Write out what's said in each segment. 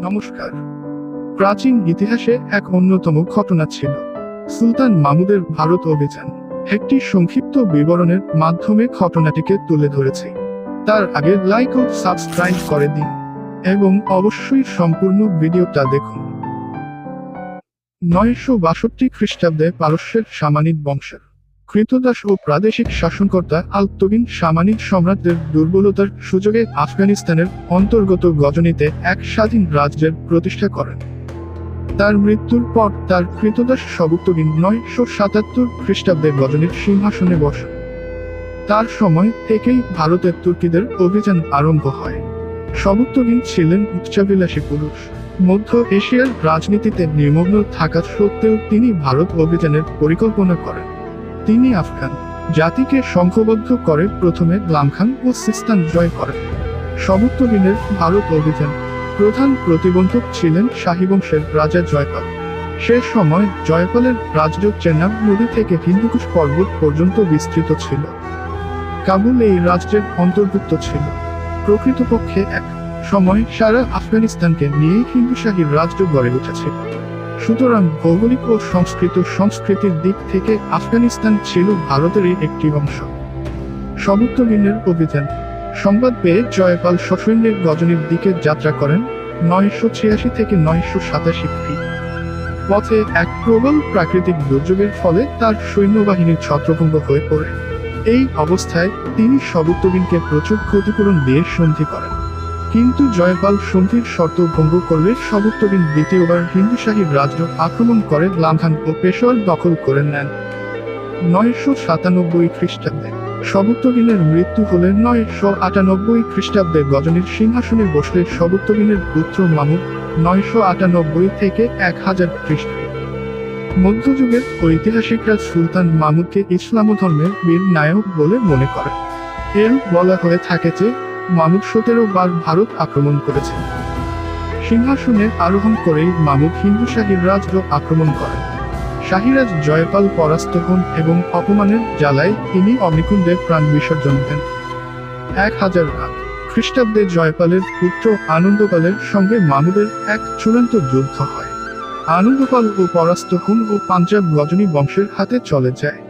নমস্কার। প্রাচীন ইতিহাসে এক অন্যতম ঘটনা ছিল সুলতান মাহমুদের ভারত অভিযান। একটি সংক্ষিপ্ত বিবরণের মাধ্যমে ঘটনাটিকে তুলে ধরেছি। তার আগে লাইক ও সাবস্ক্রাইব করে দিন এবং অবশ্যই সম্পূর্ণ ভিডিওটা দেখুন। 962 খ্রিস্টাব্দে পারস্যের সামানিদ বংশের কৃতদাস ও প্রাদেশিক শাসনকর্তা আলতগিন সামানিদ সম্রাটদের দুর্বলতার সুযোগে আফগানিস্তানের অন্তর্গত গজনিতে এক স্বাধীন রাজ্যের প্রতিষ্ঠা করেন। তার মৃত্যুর পর তার কৃতদাস সবুক্তগিন 977 খ্রিস্টাব্দে গজনির সিংহাসনে বসেন। তার সময় থেকেই ভারতের তুর্কিদের অভিযান আরম্ভ হয়। সবুক্তগিন ছিলেন উচ্চাভিলাষী পুরুষ। মধ্য এশিয়ার রাজনীতিতে নিমগ্ন থাকা সত্ত্বেও তিনি ভারত অভিযানের পরিকল্পনা করেন। তিনি আফগান জাতিকে সংঘবদ্ধ করে প্রথমে লামখান ও সিস্তান জয় করেন। সবুক্তগিনের ভারত অভিযান প্রধান প্রতিবন্ধক ছিলেন শাহী বংশের রাজা জয়পাল। সে সময় জয়পালের রাজ্য চেনাব নদী থেকে হিন্দুকুশ পর্বত পর্যন্ত বিস্তৃত ছিল। কাবুল এই রাজ্যের অন্তর্ভুক্ত ছিল। প্রকৃতপক্ষে এক সময় সারা আফগানিস্তানকে নিয়ে হিন্দুশাহী রাজ্য গড়ে উঠেছিল। সুতরাং ভৌগোলিক ও সংস্কৃতির দিক থেকে আফগানিস্তান ছিল ভারতেরই একটি অংশ। সবুক্তগিনের অভিযান সংবাদ পেয়ে জয়পাল সসৈন্যে গজনির দিকে যাত্রা করেন 986 থেকে 987 খ্রি। পথে এক প্রবল প্রাকৃতিক দুর্যোগের ফলে তার সৈন্যবাহিনীর ছত্রভঙ্গ হয়ে পড়ে। এই অবস্থায় তিনি সবুক্তগিনকে প্রচুর ক্ষতিপূরণ দিয়ে সন্ধি করেন। কিন্তু জয়পাল সন্ধির শর্ত ভঙ্গ করলে সবুক্তগিন দ্বিতীয়বার হিন্দুশাহী রাজ্য আক্রমণ করে লামখান ও পেশোয়ার দখল করে নেন। 997 খ্রিস্টাব্দে সবুক্তগিনের মৃত্যু হলে 998 খ্রিস্টাব্দে গজনির সিংহাসনে বসলে সবুক্তগিনের পুত্র মাহমুদ 998 থেকে 1000 খ্রিস্টাব্দে। মধ্যযুগের ঐতিহাসিকরা সুলতান মাহমুদকে ইসলাম ধর্মের বীর নায়ক বলে মনে করেন। এর বলা হয়ে থাকে যে মাহমুদ 17 বার ভারত আক্রমণ করেছেন। সিংহাসনে আরোহণ করেই মাহমুদ হিন্দুশাহী রাজ্য আক্রমণ করেন। শাহিরাজ জয়পাল পরাস্ত হন এবং অপমানের জ্বালায় তিনি অগ্নিকুণ্ডে প্রাণ বিসর্জন দেন। 1000 খ্রিস্টাব্দে জয়পালের পুত্র আনন্দপালের সঙ্গে মাহমুদের এক চূড়ান্ত যুদ্ধ হয়। আনন্দপাল ও পরাস্ত হন ও পাঞ্জাব গজনী বংশের হাতে চলে যায়।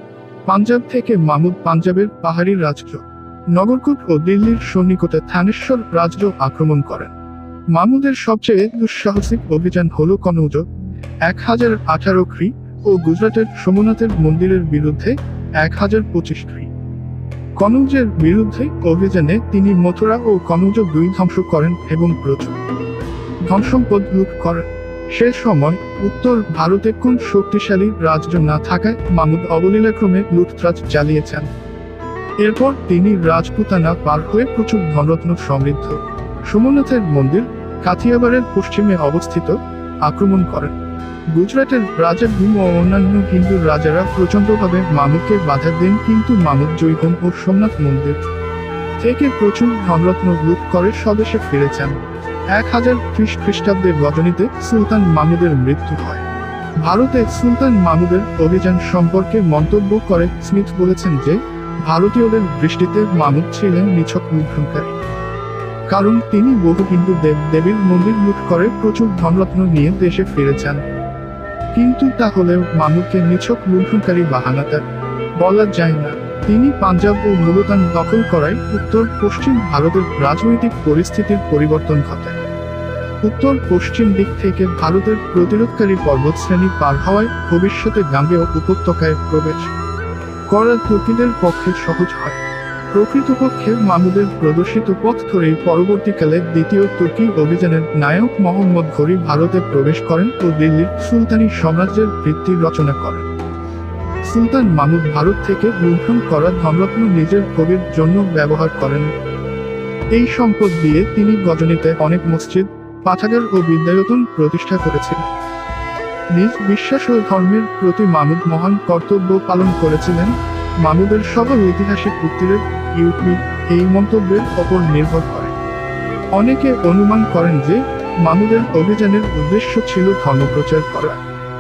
পাঞ্জাব থেকে মাহমুদ পাঞ্জাবের পাহাড়ি রাজ্য নগরকোট ও দিল্লির সন্নিকটে থানেশ্বর রাজ্য আক্রমণ করেন। মাহমুদের সবচেয়ে দুঃসাহসিক অভিযান হল কনৌজ 1018 খ্রি ও গুজরাটের সোমনাথের মন্দিরের বিরুদ্ধে 1025 খ্রি। কনৌজের বিরুদ্ধে অভিযানে তিনি মথুরা ও কনৌজ দুই ধ্বংস করেন এবং প্রচুর ধনসম্পদ লুট করেন। সে সময় উত্তর ভারতে কোন শক্তিশালী রাজ্য না থাকায় মাহমুদ অবলীলাক্রমে লুটতরাজ চালিয়েছেন। এরপর তিনি রাজপুতানা পার হয়ে প্রচুর ধনরত্ন সমৃদ্ধ সোমনাথের মন্দির কাথিয়াবাড়ের পশ্চিমে অবস্থিত আক্রমণ করেন। গুজরাটের রাজা ভীম ও অন্যান্য হিন্দু রাজারা প্রচণ্ডভাবে মাহমুদকে বাধা দেন, কিন্তু মাহমুদ জয়ী হন ও সোমনাথ মন্দির থেকে প্রচুর ধনরত্ন লুট করে স্বদেশে ফিরেছেন। 1030 খ্রিস্টাব্দে গজনিতে সুলতান মাহমুদের মৃত্যু হয়। ভারতে সুলতান মাহমুদের অভিযান সম্পর্কে মন্তব্য করে স্মিথ বলেছেন যে ভারতীয়দের দৃষ্টিতে মাহমুদ ছিলেন নিছক লুণ্ঠনকারী, কারণ তিনি বহু হিন্দু দেব দেবীর মন্দির লুট করে প্রচুর ধনরত্ন নিয়ে দেশে ফিরেছেন। কিন্তু তাহলেও মাহমুদকে নিছক লুণ্ঠনকারী বাহানাদার বলা যায় না। তিনি পাঞ্জাব ও মুলতান দখল করায় উত্তর পশ্চিম ভারতের রাজনৈতিক পরিস্থিতির পরিবর্তন ঘটে। উত্তর পশ্চিম দিক থেকে ভারতের প্রতিরোধকারী পর্বতশ্রেণী পার হওয়ায় ভবিষ্যতে গাঙ্গেয় উপত্যকায় প্রবেশ করা তুর্কিদের পক্ষে সহজ হয়। প্রকৃতপক্ষে মাহমুদের প্রদর্শিত পথ ধরেই পরবর্তীকালে দ্বিতীয় তুর্কি অভিযানের নায়ক মোহাম্মদ ঘুরি ভারতে প্রবেশ করেন ও দিল্লির সুলতানি সাম্রাজ্যের ভিত্তি রচনা করেন। সুলতান মাহমুদ ভারত থেকে লুণ্ঠন করা ধনরত্ন নিজের ভোগের জন্য ব্যবহার করেন। এই সম্পদ দিয়ে তিনি গজনিতে অনেক মসজিদ, পাঠাগার ও বিদ্যায়তন প্রতিষ্ঠা করেছিলেন। নিজ বিশ্বাস ও ধর্মের প্রতি মাহমুদ মহান কর্তব্য পালন করেছিলেন। মাহমুদের সকল ঐতিহাসিক উক্তির ইউপি এই মন্তব্যের ওপর নির্ভর করে। অনেকে অনুমান করেন যে মাহমুদের অভিযানের উদ্দেশ্য ছিল ধর্মপ্রচার করা,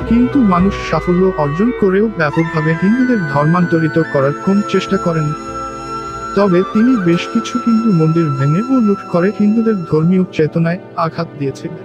কিন্তু মানুষ সাফল্য অর্জন করেও ব্যাপকভাবে হিন্দুদের ধর্মান্তরিত করার কোন চেষ্টা করেন। তবে তিনি বেশ কিছু হিন্দু মন্দির ভেঙে ও লুট করে হিন্দুদের ধর্মীয় চেতনায় আঘাত দিয়েছিলেন।